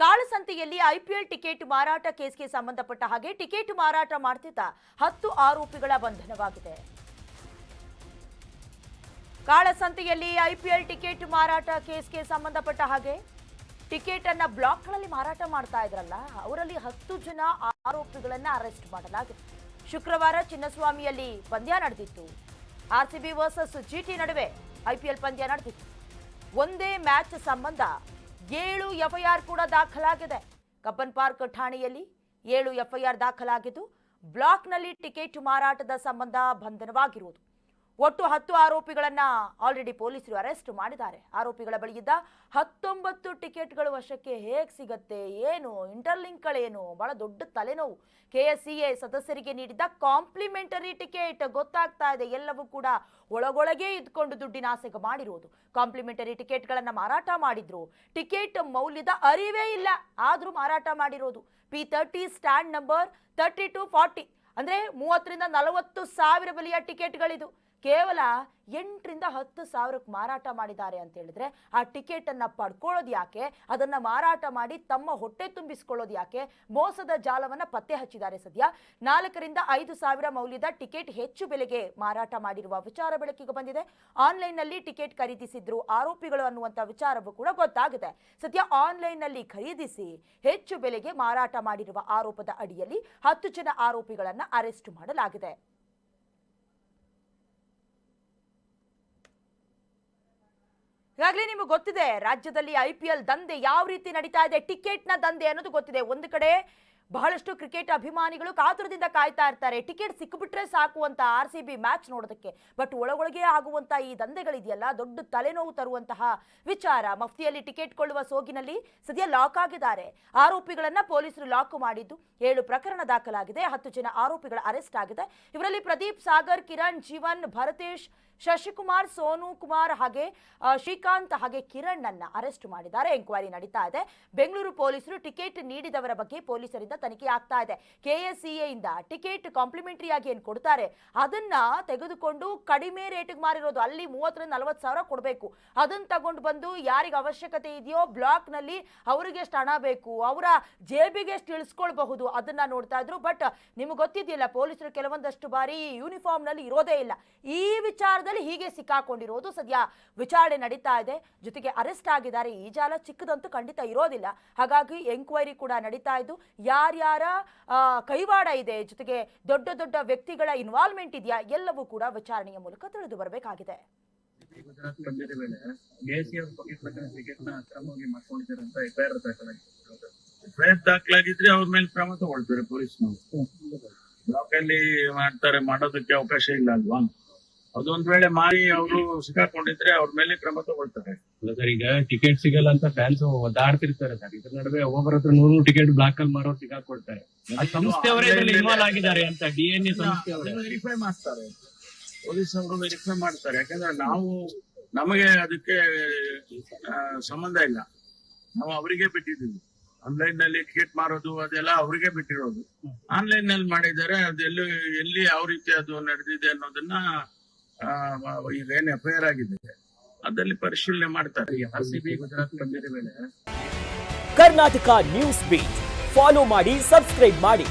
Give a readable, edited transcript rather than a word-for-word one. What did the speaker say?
ಕಾಳಸಂತೆಯಲ್ಲಿ IPL ticket ಮಾರಾಟ ಕೇಸ್ಗೆ ಸಂಬಂಧಪಟ್ಟ ಹಾಗೆ ಟಿಕೆಟ್ ಮಾರಾಟ ಮಾಡುತ್ತಿದ್ದ 10 ಆರೋಪಿಗಳ ಬಂಧನವಾಗಿದೆ. ಕಾಳಸಂತೆಯಲ್ಲಿ ಐಪಿಎಲ್ ಟಿಕೆಟ್ ಮಾರಾಟ ಕೇಸ್ಗೆ ಸಂಬಂಧಪಟ್ಟ ಹಾಗೆ ಟಿಕೆಟ್ ಅನ್ನ ಬ್ಲಾಕ್ಗಳಲ್ಲಿ ಮಾರಾಟ ಮಾಡ್ತಾ ಇದ್ರಲ್ಲ, ಅವರಲ್ಲಿ 10 ಜನ ಆರೋಪಿಗಳನ್ನ ಅರೆಸ್ಟ್ ಮಾಡಲಾಗಿದೆ. ಶುಕ್ರವಾರ ಚಿನ್ನಸ್ವಾಮಿಯಲ್ಲಿ ಪಂದ್ಯ ನಡೆದಿತ್ತು. ಆರ್ಸಿಬಿ ವರ್ಸಸ್ ಜಿಟಿ ನಡುವೆ ಐಪಿಎಲ್ ಪಂದ್ಯ ನಡೆದಿತ್ತು. ಒಂದೇ ಮ್ಯಾಚ್ ಸಂಬಂಧ 7 ಎಫ್ಐಆರ್ ಕೂಡ ದಾಖಲಾಗಿದೆ. ಕಬ್ಬನ್ ಪಾರ್ಕ್ ಠಾಣೆಯಲ್ಲಿ 7 ಎಫ್ಐಆರ್ ದಾಖಲಾಗಿದ್ದು, ಬ್ಲಾಕ್ನಲ್ಲಿ ಟಿಕೆಟ್ ಮಾರಾಟದ ಸಂಬಂಧ ಬಂಧನವಾಗಿರುವುದು. ಒಟ್ಟು 10 ಆರೋಪಿಗಳನ್ನ ಆಲ್ರೆಡಿ ಪೊಲೀಸರು ಅರೆಸ್ಟ್ ಮಾಡಿದ್ದಾರೆ. ಆರೋಪಿಗಳ ಬಳಿಯಿದ್ದ 19 ಟಿಕೆಟ್ಗಳು ವಶಕ್ಕೆ ಹೇಗೆ ಸಿಗತ್ತೆ, ಏನು ಇಂಟರ್ಲಿಂಕ್ಗಳೇನು, ಬಹಳ ದೊಡ್ಡ ತಲೆನೋವು. ಕೆಎಸ್ಸಿಎ ಸದಸ್ಯರಿಗೆ ನೀಡಿದ್ದ ಕಾಂಪ್ಲಿಮೆಂಟರಿ ಟಿಕೆಟ್ ಗೊತ್ತಾಗ್ತಾ ಇದೆ. ಎಲ್ಲವೂ ಕೂಡ ಒಳಗೊಳಗೆ ಇದ್ಕೊಂಡು ದುಡ್ಡಿನ ಆಸೆಗೆ ಮಾಡಿರೋದು. ಕಾಂಪ್ಲಿಮೆಂಟರಿ ಟಿಕೆಟ್ಗಳನ್ನ ಮಾರಾಟ ಮಾಡಿದ್ರು. ಟಿಕೆಟ್ ಮೌಲ್ಯದ ಅರಿವೇ ಇಲ್ಲ, ಆದ್ರೂ ಮಾರಾಟ ಮಾಡಿರೋದು. P30 ಸ್ಟ್ಯಾಂಡ್ ನಂಬರ್ 3240 ಅಂದ್ರೆ 30 ರಿಂದ 40 ಸಾವಿರ ಬೆಲೆಯ ಟಿಕೆಟ್ಗಳಿದು. ಕೇವಲ 8 ರಿಂದ 10 ಸಾವಿರಕ್ಕೆ ಮಾರಾಟ ಮಾಡಿದ್ದಾರೆ ಅಂತ ಹೇಳಿದ್ರೆ, ಆ ಟಿಕೆಟ್ ಅನ್ನ ಪಡ್ಕೊಳ್ಳೋದು ಯಾಕೆ, ಅದನ್ನ ಮಾರಾಟ ಮಾಡಿ ತಮ್ಮ ಹೊಟ್ಟೆ ತುಂಬಿಸಿಕೊಳ್ಳೋದು ಯಾಕೆ? ಮೋಸದ ಜಾಲವನ್ನ ಪತ್ತೆ ಹಚ್ಚಿದ್ದಾರೆ. ಸದ್ಯ 4 ರಿಂದ 5 ಸಾವಿರ ಮೌಲ್ಯದ ಟಿಕೆಟ್ ಹೆಚ್ಚು ಬೆಲೆಗೆ ಮಾರಾಟ ಮಾಡಿರುವ ವಿಚಾರ ಬೆಳಕಿಗೆ ಬಂದಿದೆ. ಆನ್ಲೈನ್ ನಲ್ಲಿ ಟಿಕೆಟ್ ಖರೀದಿಸಿದ್ರು ಆರೋಪಿಗಳು ಅನ್ನುವಂತ ವಿಚಾರವೂ ಕೂಡ ಗೊತ್ತಾಗಿದೆ. ಸದ್ಯ ಆನ್ಲೈನ್ ನಲ್ಲಿ ಖರೀದಿಸಿ ಹೆಚ್ಚು ಬೆಲೆಗೆ ಮಾರಾಟ ಮಾಡಿರುವ ಆರೋಪದ ಅಡಿಯಲ್ಲಿ 10 ಜನ ಆರೋಪಿಗಳನ್ನ ಅರೆಸ್ಟ್ ಮಾಡಲಾಗಿದೆ. ಈಗಾಗಲೇ ನಿಮಗೆ ಗೊತ್ತಿದೆ, ರಾಜ್ಯದಲ್ಲಿ ಐಪಿಎಲ್ ದಂಧೆ ಯಾವ ರೀತಿ ನಡೀತಾ ಇದೆ, ಟಿಕೆಟ್ನ ದಂಧೆ ಅನ್ನೋದು ಗೊತ್ತಿದೆ. ಒಂದು ಕಡೆ ಬಹಳಷ್ಟು ಕ್ರಿಕೆಟ್ ಅಭಿಮಾನಿಗಳು ಕಾತುರದಿಂದ ಕಾಯ್ತಾ ಇರ್ತಾರೆ, ಟಿಕೆಟ್ ಸಿಕ್ಕಿಬಿಟ್ರೆ ಸಾಕು ಅಂತ ಆರ್ಸಿಬಿ ಮ್ಯಾಚ್ ನೋಡೋದಕ್ಕೆ. ಬಟ್ ಒಳಗೊಳಗೆ ಆಗುವಂತಹ ಈ ದಂಧೆಗಳಿದೆಯಲ್ಲ, ದೊಡ್ಡ ತಲೆನೋವು ತರುವಂತಹ ವಿಚಾರ. ಮಫ್ತಿಯಲ್ಲಿ ಟಿಕೆಟ್ ಕೊಳ್ಳುವ ಸೋಗಿನಲ್ಲಿ ಸದ್ಯ ಲಾಕ್ ಆಗಿದ್ದಾರೆ. ಆರೋಪಿಗಳನ್ನ ಪೊಲೀಸರು ಲಾಕ್ ಮಾಡಿದ್ದು 7 ಪ್ರಕರಣ ದಾಖಲಾಗಿದೆ. 10 ಜನ ಆರೋಪಿಗಳ ಅರೆಸ್ಟ್ ಆಗಿದೆ. ಇವರಲ್ಲಿ ಪ್ರದೀಪ್, ಸಾಗರ್, ಕಿರಣ್, ಜೀವನ್, ಭರತೇಶ್, ಶಶಿಕುಮಾರ್, ಸೋನು ಕುಮಾರ್ ಹಾಗೆ ಶ್ರೀಕಾಂತ್ ಹಾಗೆ ಕಿರಣ್ ಅನ್ನ ಅರೆಸ್ಟ್ ಮಾಡಿದ್ದಾರೆ. ಎಂಕ್ವೈರಿ ನಡೀತಾ ಇದೆ. ಬೆಂಗಳೂರು ಪೊಲೀಸರು ಟಿಕೆಟ್ ನೀಡಿದವರ ಬಗ್ಗೆ ಪೊಲೀಸರಿಂದ ತನಿಖೆ ಆಗ್ತಾ ಇದೆ. ಕೆಎಸ್ಸಿಎ ಇಂದ ಟಿಕೆಟ್ ಕಾಂಪ್ಲಿಮೆಂಟರಿ ಆಗಿ ಏನು ಕೊಡ್ತಾರೆ ಅದನ್ನ ತೆಗೆದುಕೊಂಡು ಕಡಿಮೆ ರೇಟಿಗೆ ಮಾರಿರೋದು. ಅಲ್ಲಿ 30 ರಿಂದ 40 ಸಾವಿರ ಕೊಡಬೇಕು. ಅದನ್ನ ತಗೊಂಡು ಬಂದು ಯಾರಿಗೆ ಅವಶ್ಯಕತೆ ಇದೆಯೋ ಬ್ಲಾಕ್ ನಲ್ಲಿ ಅವರಿಗೆ ಎಷ್ಟು ಹಣ ಬೇಕು, ಅವರ ಜೇಬಿಗೆ ಎಷ್ಟು ಇಳಿಸ್ಕೊಳ್ಬಹುದು ಅದನ್ನ ನೋಡ್ತಾ ಇದ್ರು. ಬಟ್ ನಿಮ್ಗೆ ಗೊತ್ತಿದೆಯಲ್ಲ, ಪೊಲೀಸರು ಕೆಲವೊಂದಷ್ಟು ಬಾರಿ ಯೂನಿಫಾರ್ಮ್ ನಲ್ಲಿ ಇರೋದೇ ಇಲ್ಲ. ಈ ವಿಚಾರದಲ್ಲಿ ಹೀಗೆ ಸಿಕ್ಕಾಕೊಂಡಿರೋದು. ಸದ್ಯ ವಿಚಾರಣೆ ನಡೀತಾ ಇದೆ, ಜೊತೆಗೆ ಅರೆಸ್ಟ್ ಆಗಿದ್ದಾರೆ. ಈ ಜಾಲ ಚಿಕ್ಕದಂತೂ ಖಂಡಿತ ಇರೋದಿಲ್ಲ. ಹಾಗಾಗಿ ಎಂಕ್ವೈರಿ ಕೂಡ ನಡೀತಾ ಇದ್ದು, ಯಾರ್ಯಾರ ಕೈವಾಡ ಇದೆ, ಜೊತೆಗೆ ದೊಡ್ಡ ದೊಡ್ಡ ವ್ಯಕ್ತಿಗಳ ಇನ್ವಾಲ್ವ್ಮೆಂಟ್ ಇದೆಯಾ, ಎಲ್ಲವೂ ಕೂಡ ವಿಚಾರಣೆಯ ಮೂಲಕ ತಿಳಿದು ಬರಬೇಕಾಗಿದೆ. ದಾಖಲಾಗಿದ್ರೆ ಅವ್ರ ಮೇಲೆ ಕ್ರಮ ತಗೊಳ್ತಾರೆ ಪೊಲೀಸ್ನವರು. ಬ್ಲಾಕ್ ಅಲ್ಲಿ ಮಾಡೋದಕ್ಕೆ ಅವಕಾಶ ಇಲ್ಲ ಅಲ್ವಾ? ಅದೊಂದ್ ವೇಳೆ ಮಾರಿ ಅವರು ಸಿಕ್ಕಾಕೊಂಡಿದ್ರೆ ಅವ್ರ ಮೇಲೆ ಕ್ರಮ ತಗೊಳ್ತಾರೆ. ಸರ್, ಈಗ ಟಿಕೆಟ್ ಸಿಗಲ್ಲ ಅಂತ ಫ್ಯಾನ್ಸ್ ಒದ್ದಾಡ್ತಿರ್ತಾರೆ ಸರ್. ಇದ್ರ ನಡುವೆ ಒಬ್ಬರ ಹತ್ರ 100 ಟಿಕೆಟ್ ಬ್ಲಾಕ್ ಅಲ್ಲಿ ಮಾರೋರು ಸಿಕ್ಕಾಕೊಡ್ತಾರೆ. ಸಂಸ್ಥೆಯವರೇ ಇದರಲ್ಲಿ ಇನ್ವಾಲ್ವ್ ಆಗಿದ್ದಾರೆ ಅಂತ DNA ಸಂಸ್ಥೆಯವರೇ ವೆರಿಫೈ ಮಾಡ್ತಾರೆ, ಪೊಲೀಸ್ ಅವರು ವೆರಿಫೈ ಮಾಡ್ತಾರೆ. ಯಾಕಂದ್ರೆ ನಮಗೆ ಅದಕ್ಕೆ ಸಂಬಂಧ ಇಲ್ಲ. ನಾವು ಅವರಿಗೆ ಬಿಟ್ಟಿದ್ದೀವಿ. ಆನ್ಲೈನ್ ನಲ್ಲಿ ಟಿಕೆಟ್ ಮಾರೋದು ಅದೆಲ್ಲ ಅವರಿಗೆ ಬಿಟ್ಟಿರೋದು. ಆನ್ಲೈನ್ ನಲ್ಲಿ ಮಾಡಿದ್ದಾರೆ. ಅದೆಲ್ಲ ಎಲ್ಲಿ ಯಾವ ರೀತಿ ಅದು ನಡೆದಿದೆ ಅನ್ನೋದನ್ನ ಈಗ ಏನ್ ಎಫ್ಐಆರ್ ಆಗಿದೆ ಅದರಲ್ಲಿ ಪರಿಶೀಲನೆ ಮಾಡ್ತಾರೆ. ಆರ್ಸಿಬಿ ಗುಜರಾತ್ ಪಂದ್ಯದ ವೇಳೆ ಕರ್ನಾಟಕ ನ್ಯೂಸ್ ಬೀಟ್ ಫಾಲೋ ಮಾಡಿ, ಸಬ್ಸ್ಕ್ರೈಬ್ ಮಾಡಿ.